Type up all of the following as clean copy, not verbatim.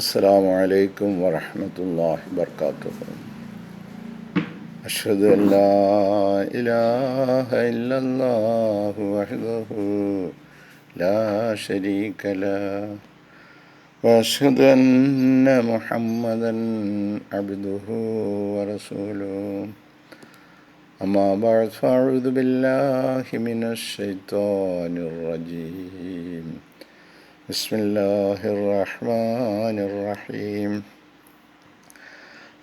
السلام عليكم ورحمة الله وبركاته. أشهد أن لا إله إلا الله وحده لا شريك له وأشهد أن محمدا عبده ورسوله. أما بعد فأعوذ بالله من الشيطان الرجيم. بسم الله الرحمن الرحيم.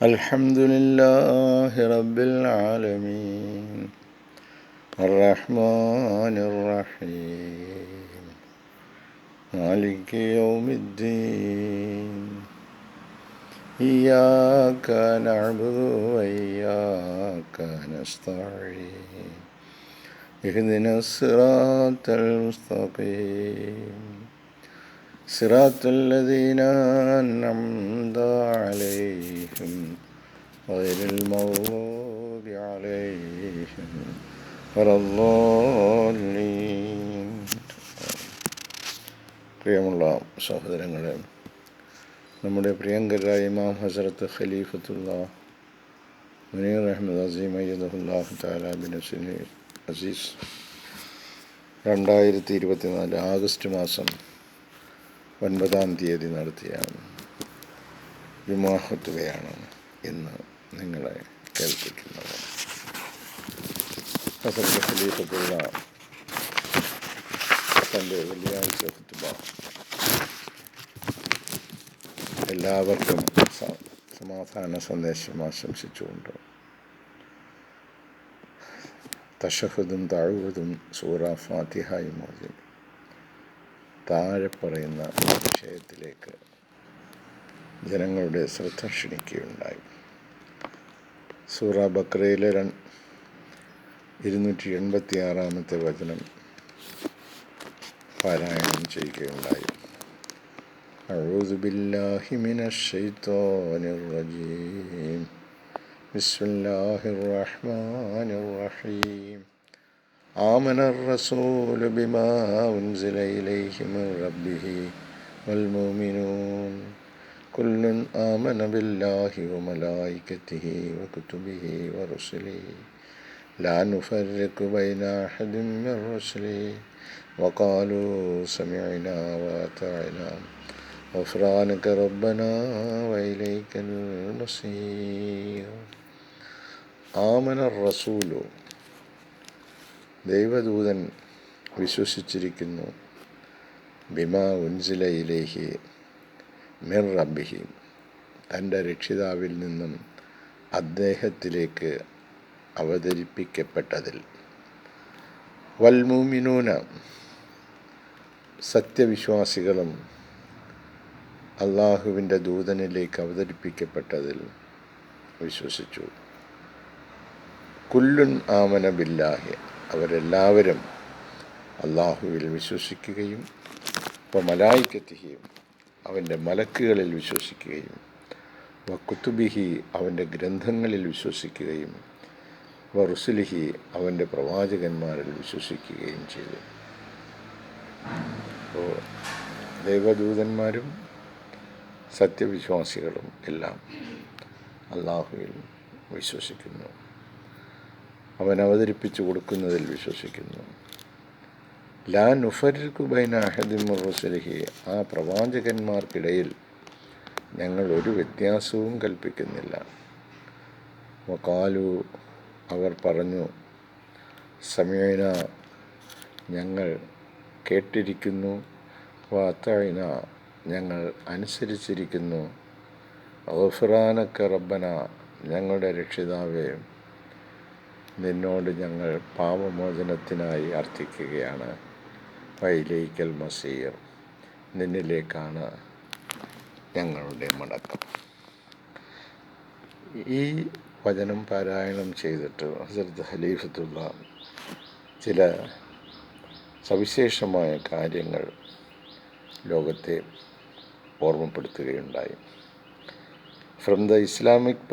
الحمد لله رب العالمين الرحمن الرحيم مالك يوم الدين إياك نعبد وإياك نستعين اهدنا الصراط المستقيم صراط الذين أنعمت عليهم غير المغضوب عليهم ولا الضالين. പ്രിയമുള്ള സഹോദരങ്ങളെ, നമ്മുടെ പ്രിയങ്കരായ ഇമാം ഹസ്രത്ത് ഖലീഫത്തുള്ള മുനീർ അഹമ്മദ് അസീം അയ്യദുല്ലാഹു തആല ബിൻ അസീസ് 2024 ആഗസ്റ്റ് മാസം 9-ാം തീയതി നടത്തിയ ജുമുഅ ഖുത്ബയാണ് ഇന്ന് നിങ്ങളെ കേൾപ്പിക്കുന്നത്. ഹസ്രത്ത് ഖലീഫത്തുള്ള തൻ്റെ വെള്ളിയാഴ്ച ഖുത്ബ എല്ലാവർക്കും സമാധാന സന്ദേശം ആശംസിച്ചുകൊണ്ട് തശഹുദും തഅവ്വുദും സൂറ ഫാത്തിഹയും ഓതി താഴെ പറയുന്ന വിഷയത്തിലേക്ക് ജനങ്ങളുടെ ശ്രദ്ധ ക്ഷണിക്കുകയുണ്ടായി. സൂറ ബഖറയിലെ 286-ാമത്തെ വചനം പാരായണം ചെയ്യുകയുണ്ടായി. അഊദു ബില്ലാഹി മിനശ് ശൈത്വാനിർ റജീം. ബിസ്മില്ലാഹിർ റഹ്മാനിർ റഹീം. ആമനർ റസൂലു ബിമാ ഉൻസില ഇലൈഹി മിർ റബ്ബിഹി വൽ മുഅ്മിനൂൻ കുല്ലുൻ ആമന ബില്ലാഹി വമലായികതിഹി വകുതുബിഹി വറുസുലിഹി ലാ നുഫർരിഖു ബൈന അഹദിൻ മിർ റുസുലിഹി വഖാലൂ സമിഅനാ വഅതഅനാ ഗുഫ്രാനക റബ്ബനാ വഇലൈക്കൽ മസീർ. ആമനർ റസൂലു, ദൈവദൂതൻ വിശ്വസിച്ചിരിക്കുന്നു, ബിമാ ഉൻസില ഇലൈഹി മിർ റബ്ബിഹി, തൻ്റെ രക്ഷിതാവിൽ നിന്നും അദ്ദേഹത്തിലേക്ക് അവതരിപ്പിക്കപ്പെട്ടതിൽ, വൽ മുഅ്മിനൂന, സത്യവിശ്വാസികളും അള്ളാഹുവിൻ്റെ ദൂതനിലേക്ക് അവതരിപ്പിക്കപ്പെട്ടതിൽ വിശ്വസിച്ചു. കുല്ലുൻ ആമന ബില്ലാഹി, അവരെല്ലാവരും അള്ളാഹുവിൽ വിശ്വസിക്കുകയും വമലായികതിഹിയും, അവൻ്റെ മലക്കുകളിൽ വിശ്വസിക്കുകയും വകുതുബിഹി, അവൻ്റെ ഗ്രന്ഥങ്ങളിൽ വിശ്വസിക്കുകയും വറുസുലിഹി, അവൻ്റെ പ്രവാചകന്മാരിൽ വിശ്വസിക്കുകയും ചെയ്തു. അപ്പോൾ ദൈവദൂതന്മാരും സത്യവിശ്വാസികളും എല്ലാം അള്ളാഹുവിൽ വിശ്വസിക്കുന്നു, അവൻ അവതരിപ്പിച്ചു കൊടുക്കുന്നതിൽ വിശ്വസിക്കുന്നു. ലാ നുഫർരിഖു ബൈന അഹദിൻ മിർ റുസുലിഹി, ആ പ്രവാചകന്മാർക്കിടയിൽ ഞങ്ങൾ ഒരു വ്യത്യാസവും കൽപ്പിക്കുന്നില്ല. വഖാലു, അവർ പറഞ്ഞു, സമിഅന, ഞങ്ങൾ കേട്ടിരിക്കുന്നു, വഅതഅന, ഞങ്ങൾ അനുസരിച്ചിരിക്കുന്നു, ഗുഫ്രാനക റബ്ബന, ഞങ്ങളുടെ രക്ഷിതാവേ, നിന്നോട് ഞങ്ങൾ പാപമോചനത്തിനായി അർത്ഥിക്കുകയാണ്. വഇലൈക്കൽ മസീർ, നിന്നിലേക്കാണ് ഞങ്ങളുടെ മടക്കം. ഈ വചനം പാരായണം ചെയ്തിട്ട് ഹസ്രത്ത് ഖലീഫത്തുള്ള ചില സവിശേഷമായ കാര്യങ്ങൾ ലോകത്തെ ഓർമ്മപ്പെടുത്തുകയുണ്ടായി. ഫ്രം ദ ഇസ്ലാമിക്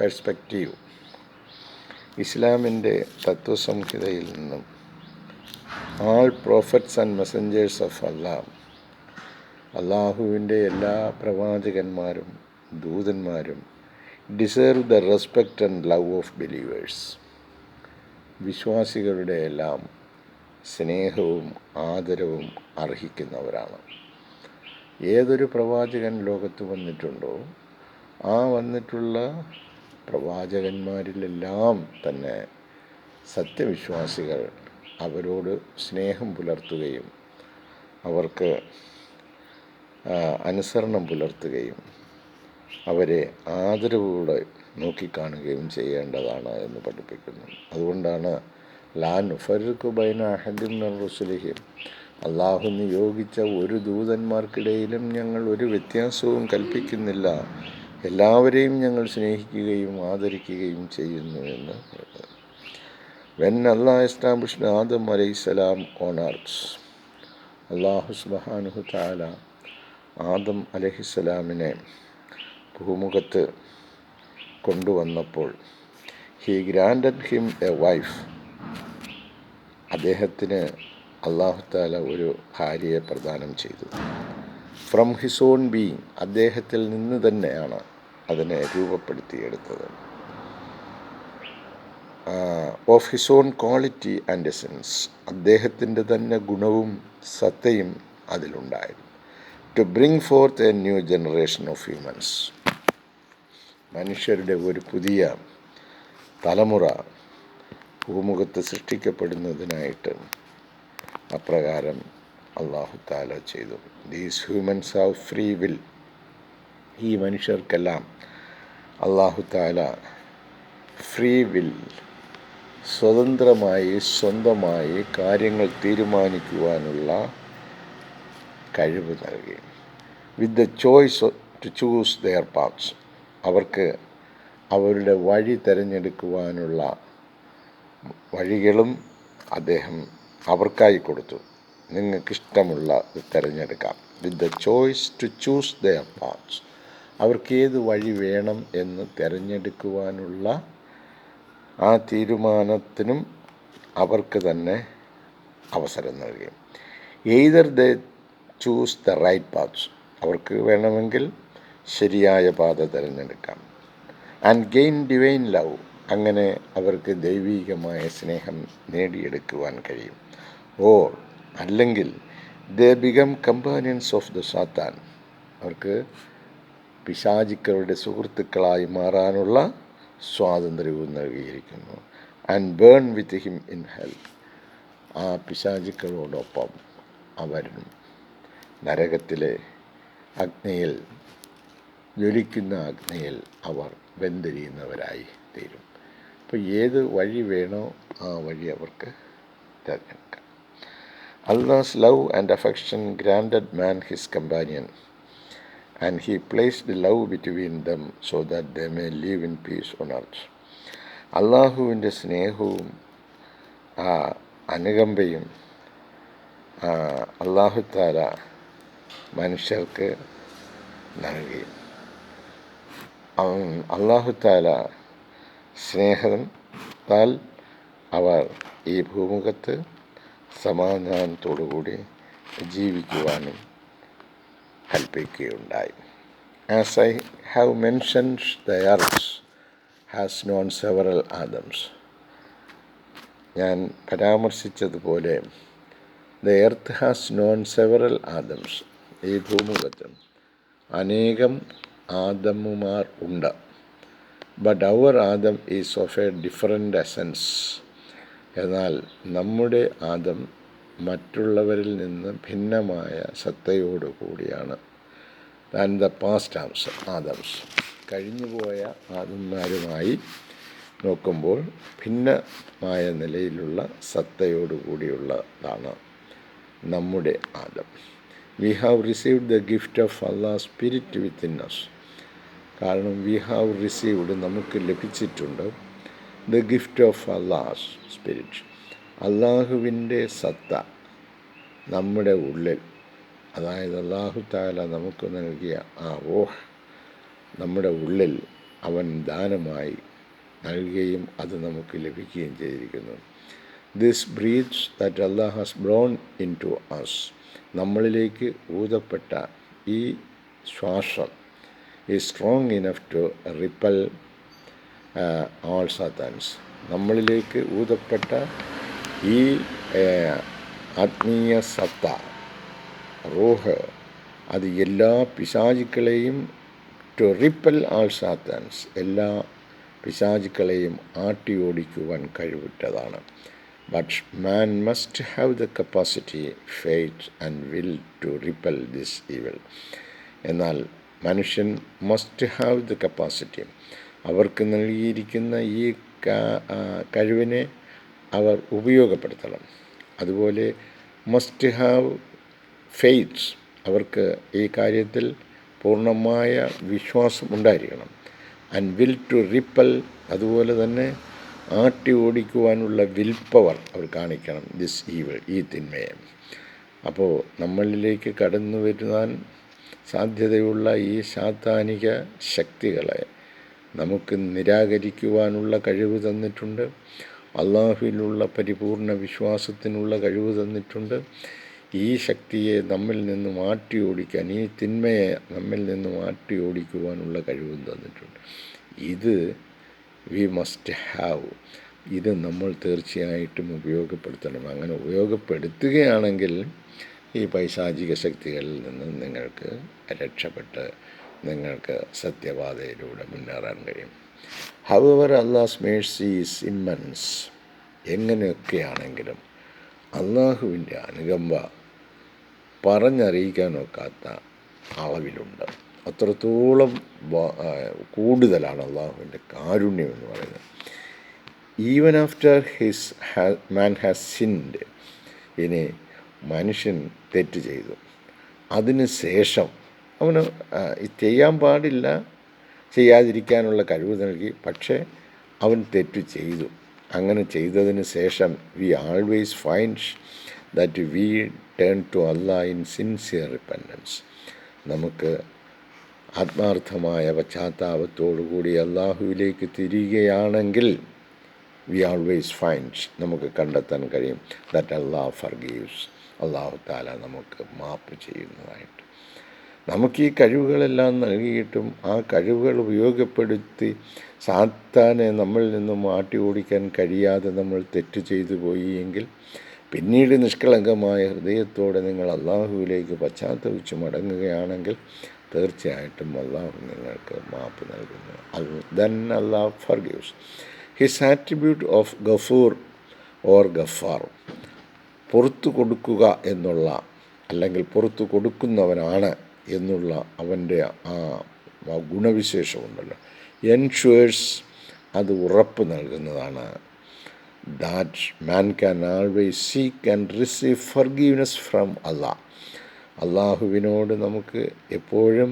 പെർസ്പെക്റ്റീവ്, ഇസ്ലാമിൻ്റെ തത്വസംഹിതയിൽ നിന്നും, all prophets and messengers of Allah അള്ളാഹുവിൻ്റെ എല്ലാ പ്രവാചകന്മാരും ദൂതന്മാരും deserve the respect and love of believers. വിശ്വാസികളുടെ എല്ലാം സ്നേഹവും ആദരവും അർഹിക്കുന്നവരാണ്. ഏതൊരു പ്രവാചകൻ ലോകത്ത് വന്നിട്ടുണ്ടോ ആ വന്നിട്ടുള്ള പ്രവാചകന്മാരിലെല്ലാം തന്നെ സത്യവിശ്വാസികൾ അവരോട് സ്നേഹം പുലർത്തുകയും അവർക്ക് അനുസരണം പുലർത്തുകയും അവരെ ആദരവോടെ നോക്കിക്കാണുകയും ചെയ്യേണ്ടതാണ് എന്ന് പഠിപ്പിക്കുന്നു. അതുകൊണ്ടാണ് ലാ നുഫർരിഖു ബൈന അഹദിൻ മിർ റുസുലിഹി, അള്ളാഹു നിയോഗിച്ച ഒരു ദൂതന്മാർക്കിടയിലും ഞങ്ങൾ ഒരു വ്യത്യാസവും കൽപ്പിക്കുന്നില്ല, എല്ലാവരെയും ഞങ്ങൾ സ്നേഹിക്കുകയും ആദരിക്കുകയും ചെയ്യുന്നു എന്ന് പറയുന്നത്. വെൻ അല്ലാഹ് എസ്റ്റാബ്ലിഷ്ഡ് ആദം അലൈഹിസ്സലാം ഓൺ എർത്ത്, അള്ളാഹു സുബ്ഹാനഹു തആല ആദം അലൈഹിസ്സലാമിനെ ഭൂമുഖത്ത് കൊണ്ടുവന്നപ്പോൾ he granted him A wife, അദ്ദേഹത്തിന് അല്ലാഹു തആല ഒരു ഭാര്യയെ പ്രദാനം ചെയ്തു. ഫ്രം ഹിസ് ഓൺ ബീയിങ്, അദ്ദേഹത്തിൽ നിന്ന് തന്നെയാണ് അതിനെ രൂപപ്പെടുത്തിയെടുത്തത്. Of his own quality and essence, അദ്ദേഹത്തിൻ്റെ തന്നെ ഗുണവും സത്തയും അതിലുണ്ടായിരുന്നു. To bring forth a new generation of humans, മനുഷ്യരുടെ ഒരു പുതിയ തലമുറ ഭൂമുഖത്ത് സൃഷ്ടിക്കപ്പെടുന്നതിനായിട്ട് അപ്രകാരം അല്ലാഹു തആല ചെയ്തു. These humans have free will, ഈ മനുഷ്യർക്കെല്ലാം അല്ലാഹു തആല ഫ്രീ വിൽ, സ്വതന്ത്രമായി സ്വന്തമായി കാര്യങ്ങൾ തീരുമാനിക്കുവാനുള്ള കഴിവ് നൽകി. With the choice to choose their paths, അവർക്ക് അവരുടെ വഴി തിരഞ്ഞെടുക്കുവാനുള്ള വഴികളും അദ്ദേഹം അവർക്കായി കൊടുത്തു. നിങ്ങൾക്കിഷ്ടമുള്ള തിരഞ്ഞെടുക്കാം. With the choice to choose their paths, അവർക്ക് ഏത് വഴി വേണം എന്ന് തിരഞ്ഞെടുക്കുവാനുള്ള ആ തീരുമാനത്തിനും അവർക്ക് തന്നെ അവസരം നൽകി. Either they choose the right paths, അവർക്ക് വേണമെങ്കിൽ ശരിയായ പാത തിരഞ്ഞെടുക്കാം. ആൻഡ് ഗെയിൻ ഡിവൈൻ ലവ്, അങ്ങനെ അവർക്ക് ദൈവീകമായ സ്നേഹം നേടിയെടുക്കുവാൻ കഴിയും. ഓർ അല്ലെങ്കിൽ they become companions of the Satan, അവർക്ക് പിശാചുക്കളുടെ സുഹൃത്തുക്കളായി മാറാനുള്ള സ്വാതന്ത്ര്യവും നൽകിയിരിക്കുന്നു. And burn with him in hell, ആ പിശാചുക്കളോടൊപ്പം അവരും നരകത്തിലെ അഗ്നിയിൽ, ജ്വലിക്കുന്ന അഗ്നിയിൽ അവർ വെന്തെരിയുന്നവരായി തീരും. അപ്പോൾ ഏത് വഴി വേണോ ആ വഴി അവർക്ക് തിരഞ്ഞെടുക്കാം. Allah's love and affection granted man his companion, and he placed love between them so that they may live in peace on earth. അള്ളാഹുവിൻ്റെ സ്നേഹവും അനുകമ്പയും അല്ലാഹു തആല മനുഷ്യർക്ക് നൽകി. അല്ലാഹു തആല സ്നേഹത്താൽ അവർ ഈ ഭൂമുഖത്ത് സമാധാനത്തോടുകൂടി ജീവിക്കുവാനും കൽപ്പിക്കുകയുണ്ടായി. As I have mentioned the earth has known several Adams, ഞാൻ പരാമർശിച്ചതുപോലെ the earth has known several Adams, ഈ ഭൂമുഖത്ത് അനേകം ആദമുമാർ ഉണ്ട്. But our Adam is of a different essence, എന്നാൽ നമ്മുടെ ആദം മറ്റുള്ളവരിൽ നിന്ന് ഭിന്നമായ സത്തയോടു കൂടിയാണ്. ആൻഡ് ദ പാസ്റ്റ് ആദംസ്, കഴിഞ്ഞുപോയ ആദന്മാരുമായി നോക്കുമ്പോൾ ഭിന്നമായ നിലയിലുള്ള സത്തയോടു കൂടിയുള്ളതാണ് നമ്മുടെ ആദം. We have received the gift of Allah spirit within us, കാരണം വി ഹാവ് റിസീവ്ഡ്, നമുക്ക് ലഭിച്ചിട്ടുണ്ട്, the gift of Allah spirit, അള്ളാഹുവിൻ്റെ സത്ത നമ്മുടെ ഉള്ളിൽ, അതായത് അല്ലാഹു തആല നമുക്ക് നൽകിയ ആ റൂഹ് നമ്മുടെ ഉള്ളിൽ അവൻ ദാനമായി നൽകുകയും അത് നമുക്ക് ലഭിക്കുകയും ചെയ്തിരിക്കുന്നു. This breaths that Allah has blown in to us, നമ്മളിലേക്ക് ഊതപ്പെട്ട ഈ ശ്വാസം is strong enough to repel all satans. നമ്മളിലേക്ക് ഊതപ്പെട്ട ഈ ആത്മീയ സത്ത, റൂഹ്, അത് എല്ലാ പിശാചുക്കളെയും ടു റിപ്പൽ ആൾ സാത്താൻസ്, എല്ലാ പിശാചുക്കളെയും ആട്ടി ഓടിക്കുവാൻ കഴിവുറ്റതാണ്. But man must have the capacity, faith and will to repel this evil. എന്നാൽ മനുഷ്യൻ മസ്റ്റ് ഹാവ് ദ കപ്പാസിറ്റി, അവർക്ക് നൽകിയിരിക്കുന്ന ഈ കഴിവിനെ അവർ ഉപയോഗപ്പെടുത്തണം. അതുപോലെ മസ്റ്റ് ഹാവ് ഫെയ്ത്ത്, അവർക്ക് ഈ കാര്യത്തിൽ പൂർണ്ണമായ വിശ്വാസം ഉണ്ടായിരിക്കണം. ആൻഡ് വിൽ ടു റിപ്പൽ, അതുപോലെ തന്നെ ആട്ടി ഓടിക്കുവാനുള്ള വിൽ പവർ അവർ കാണിക്കണം. ദിസ് ഈവിൾ, ഈ തിന്മയെ. അപ്പോൾ നമ്മളിലേക്ക് കടന്നു വരുവാൻ സാധ്യതയുള്ള ഈ സാത്താനിക ശക്തികളെ നമുക്ക് നിരാകരിക്കുവാനുള്ള കഴിവ് തന്നിട്ടുണ്ട്. അള്ളാഹുവിലുള്ള പരിപൂർണ വിശ്വാസത്തിനുള്ള കഴിവ് തന്നിട്ടുണ്ട്. ഈ ശക്തിയെ നമ്മിൽ നിന്ന് മാറ്റി ഓടിക്കാൻ, ഈ തിന്മയെ നമ്മിൽ നിന്ന് മാറ്റി ഓടിക്കുവാനുള്ള കഴിവും തന്നിട്ടുണ്ട്. ഇത് വി മസ്റ്റ് ഹാവ്, ഇത് നമ്മൾ തീർച്ചയായിട്ടും ഉപയോഗപ്പെടുത്തണം. അങ്ങനെ ഉപയോഗപ്പെടുത്തുകയാണെങ്കിൽ ഈ പൈശാചിക ശക്തികളിൽ നിന്ന് നിങ്ങൾക്ക് രക്ഷപ്പെട്ട് നിങ്ങൾക്ക് സത്യപാതയിലൂടെ മുന്നേറാൻ കഴിയും. However Allah's mercy is immense. എങ്ങനെയൊക്കെയാണെങ്കിലും അള്ളാഹുവിൻ്റെ അനുകമ്പ പറഞ്ഞറിയിക്കാനൊക്കാത്ത അളവിലുണ്ട്. അത്രത്തോളം കൂടുതലാണ് അള്ളാഹുവിൻ്റെ കാരുണ്യം എന്ന് പറയുന്നത്. Even after man has sinned, ഇനി മനുഷ്യൻ തെറ്റ് ചെയ്തു, അതിന് ശേഷം അവന് ചെയ്യാൻ പാടില്ല, ചെയ്യാതിരിക്കാനുള്ള കഴിവ് നൽകി, പക്ഷേ അവൻ തെറ്റ് ചെയ്തു. അങ്ങനെ ചെയ്തതിന് ശേഷം we always find that we turn to Allah in sincere repentance. നമുക്ക് ആത്മാർത്ഥമായ പശ്ചാത്താപത്തോടുകൂടി അള്ളാഹുവിലേക്ക് തിരിയുകയാണെങ്കിൽ വി ആൾവേസ് ഫൈൻഡ്, നമുക്ക് കണ്ടെത്താൻ കഴിയും ദാറ്റ് അല്ലാഹ് ഫർഗീവ്സ്, അള്ളാഹു താല നമുക്ക് മാപ്പ് ചെയ്യുന്നതായിട്ട്. നമുക്ക് ഈ കഴിവുകളെല്ലാം നൽകിയിട്ടും ആ കഴിവുകൾ ഉപയോഗപ്പെടുത്തി സാത്താനെ നമ്മളിൽ നിന്നും മാറ്റി ഓടിക്കാൻ കഴിയാതെ നമ്മൾ തെറ്റ് ചെയ്തു പോയി എങ്കിൽ പിന്നീട് നിഷ്കളങ്കമായ ഹൃദയത്തോടെ നിങ്ങൾ അള്ളാഹുവിലേക്ക് പശ്ചാത്തപിച്ച് മടങ്ങുകയാണെങ്കിൽ തീർച്ചയായിട്ടും അള്ളാഹു നിങ്ങൾക്ക് മാപ്പ് നൽകുന്നു. Then Allah forgives. His attribute of Ghafoor or Ghaffar, പുറത്തു കൊടുക്കുക എന്നുള്ള, അല്ലെങ്കിൽ പുറത്തു കൊടുക്കുന്നവനാണ് എന്നുള്ള അവൻ്റെ ആ ഗുണവിശേഷമുണ്ടല്ലോ, എൻഷുവേഴ്സ്, അത് ഉറപ്പ് നൽകുന്നതാണ്. That man can always seek and receive forgiveness from Allah. അള്ളാഹുവിനോട് നമുക്ക് എപ്പോഴും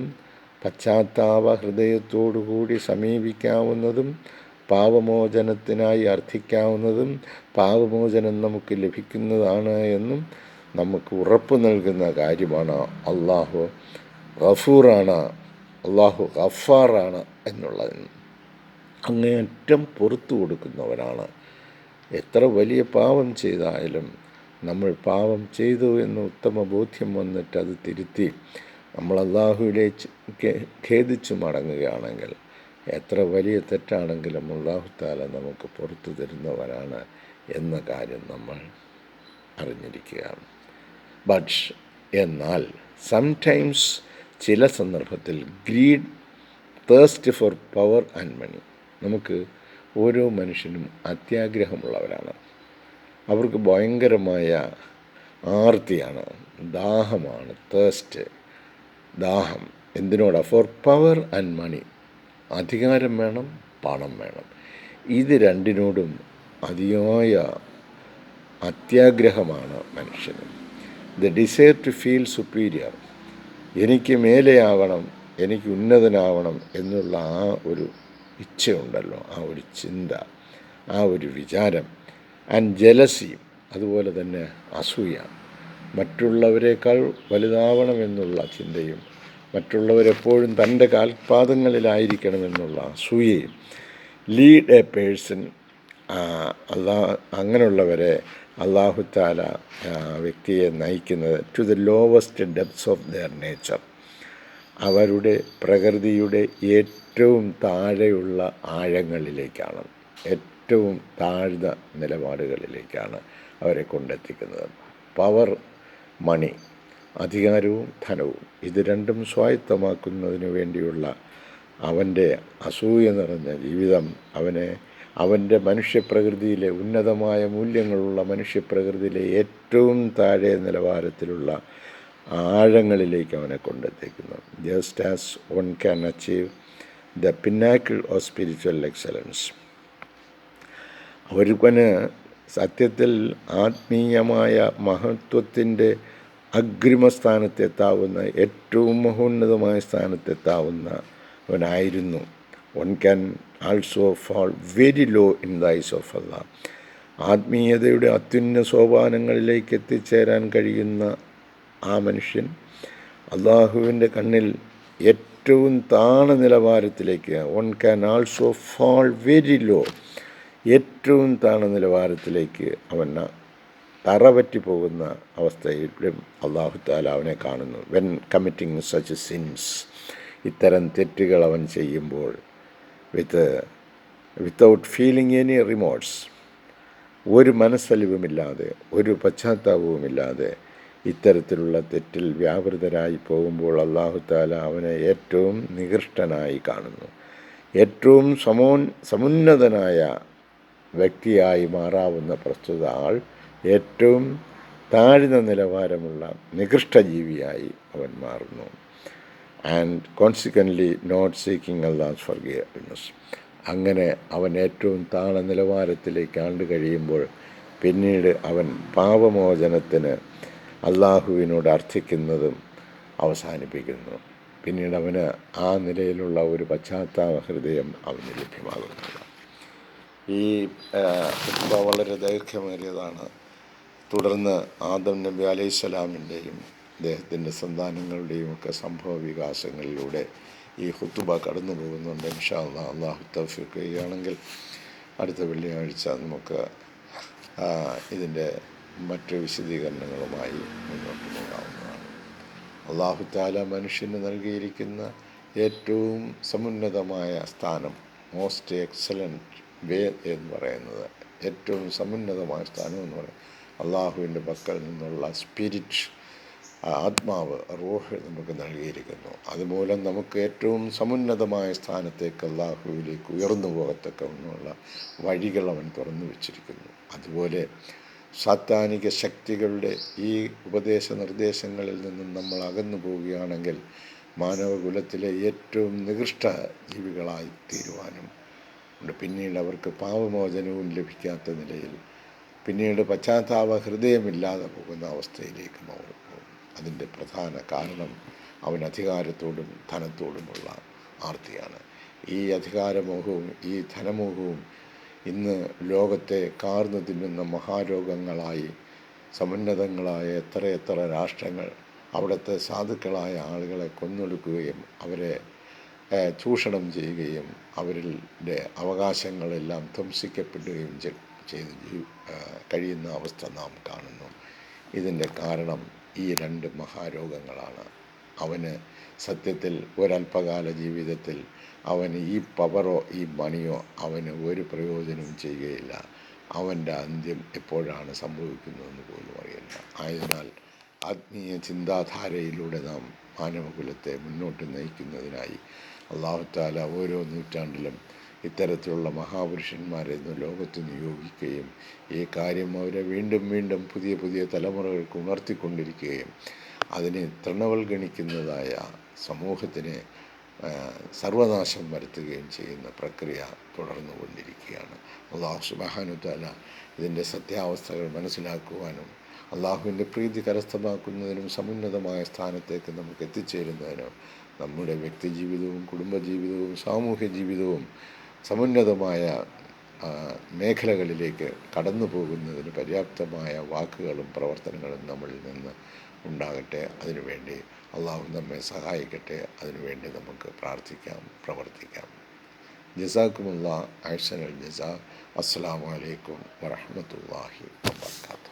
പശ്ചാത്താപ ഹൃദയത്തോടുകൂടി സമീപിക്കാവുന്നതും പാപമോചനത്തിനായി അർത്ഥിക്കാവുന്നതും പാപമോചനം നമുക്ക് ലഭിക്കുന്നതാണ് എന്നും നമുക്ക് ഉറപ്പ് നൽകുന്ന കാര്യമാണ്. അള്ളാഹു ഗഫൂറാണ്, അള്ളാഹു ഗഫാറാണ് എന്നുള്ളതിന് അങ്ങേയറ്റം പുറത്തു കൊടുക്കുന്നവനാണ്. എത്ര വലിയ പാപം ചെയ്തായാലും നമ്മൾ പാപം ചെയ്തു എന്ന് ഉത്തമ ബോധ്യം വന്നിട്ട് അത് തിരുത്തി നമ്മൾ അള്ളാഹുവിലേക്ക് ഖേദിച്ചു മടങ്ങുകയാണെങ്കിൽ എത്ര വലിയ തെറ്റാണെങ്കിലും അല്ലാഹു തആല നമുക്ക് പുറത്തു തരുന്നവനാണ് എന്ന കാര്യം നമ്മൾ അറിഞ്ഞിരിക്കുകയാണ്. ബട്ട് എന്നാൽ സംടൈംസ്, ചില സന്ദർഭത്തിൽ greed, thirst for power and money, നമുക്ക് ഓരോ മനുഷ്യനും അത്യാഗ്രഹമുള്ളവരാണ്. അവർക്ക് ഭയങ്കരമായ ആർത്തിയാണ്, ദാഹമാണ്, തേഴ്സ്റ്റ്, ദാഹം. എന്തിനോടാ? ഫോർ പവർ ആൻഡ് മണി, അധികാരം വേണം, പണം വേണം. ഇത് രണ്ടിനോടും അതിയായ അത്യാഗ്രഹമാണ് മനുഷ്യന്. The desire to feel superior, എനിക്ക് മേലെയാവണം, എനിക്ക് ഉന്നതനാവണം എന്നുള്ള ആ ഒരു ഇച്ഛയുണ്ടല്ലോ, ആ ഒരു ചിന്ത, ആ ഒരു വിചാരം. ആൻഡ് ജലസി, അതുപോലെ തന്നെ അസൂയ, മറ്റുള്ളവരെക്കാൾ വലുതാവണമെന്നുള്ള ചിന്തയും മറ്റുള്ളവരെപ്പോഴും തൻ്റെ കാൽപാദങ്ങളിലായിരിക്കണമെന്നുള്ള അസൂയയും. ലീഡ് എ പേഴ്സൺ, അങ്ങനെയുള്ളവരെ അല്ലാഹു തആല വ്യക്തിയെ നയിക്കുന്നത് to the lowest depths of their nature, അവരുടെ പ്രകൃതിയുടെ ഏറ്റവും താഴെയുള്ള ആഴങ്ങളിലേക്കാണ്, ഏറ്റവും താഴ്ന്ന നിലപാടുകളിലേക്കാണ് അവരെ കൊണ്ടെത്തിക്കുന്നത്. പവർ, മണി, അധികാരവും ധനവും, ഇത് രണ്ടും സ്വായത്തമാക്കുന്നതിന് വേണ്ടിയുള്ള അവൻ്റെ അസൂയ നിറഞ്ഞ ജീവിതം അവൻ്റെ മനുഷ്യപ്രകൃതിയിലെ ഉന്നതമായ മൂല്യങ്ങളുള്ള മനുഷ്യപ്രകൃതിയിലെ ഏറ്റവും താഴെ നിലവാരത്തിലുള്ള ആഴങ്ങളിലേക്ക് അവനെ കൊണ്ടെത്തിക്കുന്നു. Just as one can achieve the pinnacle of spiritual excellence. ഒരുവന് സത്യത്തിൽ ആത്മീയമായ മഹത്വത്തിൻ്റെ അഗ്രിമസ്ഥാനത്തെത്താവുന്ന, ഏറ്റവും മഹോന്നതമായ സ്ഥാനത്തെത്താവുന്നവനായിരുന്നു. One can also fall very low in the eyes of Allah. ആത്മീയതയുടെ അത്യുന്ന സോപാനങ്ങളിലേക്ക് എത്തിച്ചേരാൻ കഴിയുന്ന ആ മനുഷ്യൻ അള്ളാഹുവിൻ്റെ കണ്ണിൽ ഏറ്റവും താണ നിലവാരത്തിലേക്ക്, one can also fall very low, ഏറ്റവും താണ നിലവാരത്തിലേക്ക് അവൻ തറപറ്റി പോകുന്ന അവസ്ഥയിലും അള്ളാഹു തആല അവനെ കാണുന്നു. വെൻ കമ്മിറ്റിംഗ് സച്ച് സിൻസ്, ഇത്തരം തെറ്റുകൾ അവൻ ചെയ്യുമ്പോൾ വിത്തൗട്ട് ഫീലിംഗ് എനി റിമോർസ്, ഒരു മനസ്സലിവുമില്ലാതെ, ഒരു പശ്ചാത്താപവുമില്ലാതെ ഇത്തരത്തിലുള്ള തെറ്റിൽ വ്യാപൃതരായി പോകുമ്പോൾ അള്ളാഹു തആല അവനെ ഏറ്റവും നികൃഷ്ടനായി കാണുന്നു. ഏറ്റവും സമുന്നതനായ വ്യക്തിയായി മാറാവുന്ന പ്രസ്തുത ആൾ ഏറ്റവും താഴ്ന്ന നിലവാരമുള്ള നികൃഷ്ടജീവിയായി അവൻ മാറുന്നു. And consequently not seeking Allah's forgiveness. അങ്ങനെ അവൻ ഏറ്റവും താഴ്ന്ന നിലവാരത്തിലേക്ക് ആണ്ട് കഴിയുമ്പോൾ പിന്നീട് അവൻ പാപമോചനത്തിന് അള്ളാഹുവിനോട് അർത്ഥിക്കുന്നതും അവസാനിപ്പിക്കുന്നു. പിന്നീട് അവന് ആ നിലയിലുള്ള ഒരു പശ്ചാത്താപ ഹൃദയം അവന് ലഭ്യമാകുന്നില്ല. ഈ വളരെ ദൈർഘ്യമേറിയതാണ്. തുടർന്ന് ആദം നബി അലൈഹിസ്സലാമിൻ്റെയും അദ്ദേഹത്തിൻ്റെ സന്താനങ്ങളുടെയും ഒക്കെ സംഭവ വികാസങ്ങളിലൂടെ ഈ ഖുതുബ കടന്നു പോകുന്നുണ്ട്. ഇൻഷാ അല്ലാഹ്, അള്ളാഹു തൗഫീഖ് ചെയ്യുകയാണെങ്കിൽ അടുത്ത വെള്ളിയാഴ്ച നമുക്ക് ഇതിൻ്റെ മറ്റ് വിശദീകരണങ്ങളുമായി മുന്നോട്ട് പോകാവുന്നതാണ്. അള്ളാഹു തആല മനുഷ്യന് നൽകിയിരിക്കുന്ന ഏറ്റവും സമുന്നതമായ സ്ഥാനം, മോസ്റ്റ് എക്സലൻറ്റ് വേ എന്ന് പറയുന്നത്, ഏറ്റവും സമുന്നതമായ സ്ഥാനം എന്ന് പറയുന്നത് അള്ളാഹുവിൻ്റെ പക്കൽ നിന്നുള്ള സ്പിരിറ്റ്, ആത്മാവ്, റൂഹ് നമുക്ക് നൽകിയിരിക്കുന്നു. അതുമൂലം നമുക്ക് ഏറ്റവും സമുന്നതമായ സ്ഥാനത്തേക്ക് അള്ളാഹുവിലേക്ക് ഉയർന്നു പോകത്തക്കവണ്ണമുള്ള വഴികൾ അവൻ തുറന്നു വച്ചിരിക്കുന്നു. അതുപോലെ സാത്താനിക ശക്തികളുടെ ഈ ഉപദേശ നിർദ്ദേശങ്ങളിൽ നിന്നും നമ്മൾ അകന്നു പോവുകയാണെങ്കിൽ മാനവകുലത്തിലെ ഏറ്റവും നികൃഷ്ട ജീവികളായി തീരുവാനും ഉണ്ട്. പിന്നീട് അവർക്ക് പാപമോചനവും ലഭിക്കാത്ത നിലയിൽ പിന്നീട് പശ്ചാത്താപ ഹൃദയമില്ലാതെ പോകുന്ന അവസ്ഥയിലേക്ക് പോകും. അതിൻ്റെ പ്രധാന കാരണം അവൻ അധികാരത്തോടും ധനത്തോടുമുള്ള ആർത്തിയാണ്. ഈ അധികാരമോഹവും ഈ ധനമോഹവും ഇന്ന് ലോകത്തെ കാർന്നു തിന്നുന്ന മഹാരോഗങ്ങളായി സമുന്നതങ്ങളായ എത്രയെത്ര രാഷ്ട്രങ്ങൾ അവിടുത്തെ സാധുക്കളായ ആളുകളെ കൊന്നൊടുക്കുകയും അവരെ ചൂഷണം ചെയ്യുകയും അവരുടെ അവകാശങ്ങളെല്ലാം ധ്വംസിക്കപ്പെടുകയും ചെയ്ത് കഴിയുന്ന അവസ്ഥ നാം കാണുന്നു. ഇതിൻ്റെ കാരണം ഈ രണ്ട് മഹാരോഗങ്ങളാണ്. അവന് സത്യത്തിൽ ഒരല്പകാല ജീവിതത്തിൽ അവന് ഈ പവറോ ഈ മണിയോ അവന് ഒരു പ്രയോജനവും ചെയ്യുകയില്ല. അവൻ്റെ അന്ത്യം എപ്പോഴാണ് സംഭവിക്കുന്നതെന്ന് പോലും അറിയില്ല. ആയതിനാൽ ആത്മീയ ചിന്താധാരയിലൂടെ നാം മാനവകുലത്തെ മുന്നോട്ട് നയിക്കുന്നതിനായി അല്ലാഹു തആല ഓരോ നൂറ്റാണ്ടിലും ഇത്തരത്തിലുള്ള മഹാപുരുഷന്മാരെ ഇന്ന് ലോകത്ത് നിയോഗിക്കുകയും ഈ കാര്യം അവരെ വീണ്ടും വീണ്ടും പുതിയ പുതിയ തലമുറകൾക്ക് ഉണർത്തിക്കൊണ്ടിരിക്കുകയും അതിനെ തൃണവൽഗണിക്കുന്നതായ സമൂഹത്തിന് സർവനാശം വരുത്തുകയും ചെയ്യുന്ന പ്രക്രിയ തുടർന്നു കൊണ്ടിരിക്കുകയാണ്. അല്ലാഹു സുബ്ഹാനഹു തആല ഇതിൻ്റെ സത്യാവസ്ഥകൾ മനസ്സിലാക്കുവാനും അള്ളാഹുവിൻ്റെ പ്രീതി കരസ്ഥമാക്കുന്നതിനും സമുന്നതമായ സ്ഥാനത്തേക്ക് നമുക്ക് എത്തിച്ചേരുന്നതിനും നമ്മുടെ വ്യക്തിജീവിതവും കുടുംബജീവിതവും സാമൂഹ്യ ജീവിതവും സമുന്നതമായ മേഖലകളിലേക്ക് കടന്നു പോകുന്നതിന് പര്യാപ്തമായ വാക്കുകളും പ്രവർത്തനങ്ങളും നമ്മളിൽ നിന്ന് ഉണ്ടാകട്ടെ. അതിനുവേണ്ടി അള്ളാഹു നമ്മെ സഹായിക്കട്ടെ. അതിനുവേണ്ടി നമുക്ക് പ്രാർത്ഥിക്കാം, പ്രവർത്തിക്കാം. ജസാക്കുമുല്ലാഹ് അഹ്സനൽ ജസാ. അസ്സലാമു അലൈക്കും വറഹ്മത്തുള്ളാഹി വബറകാതുഹു.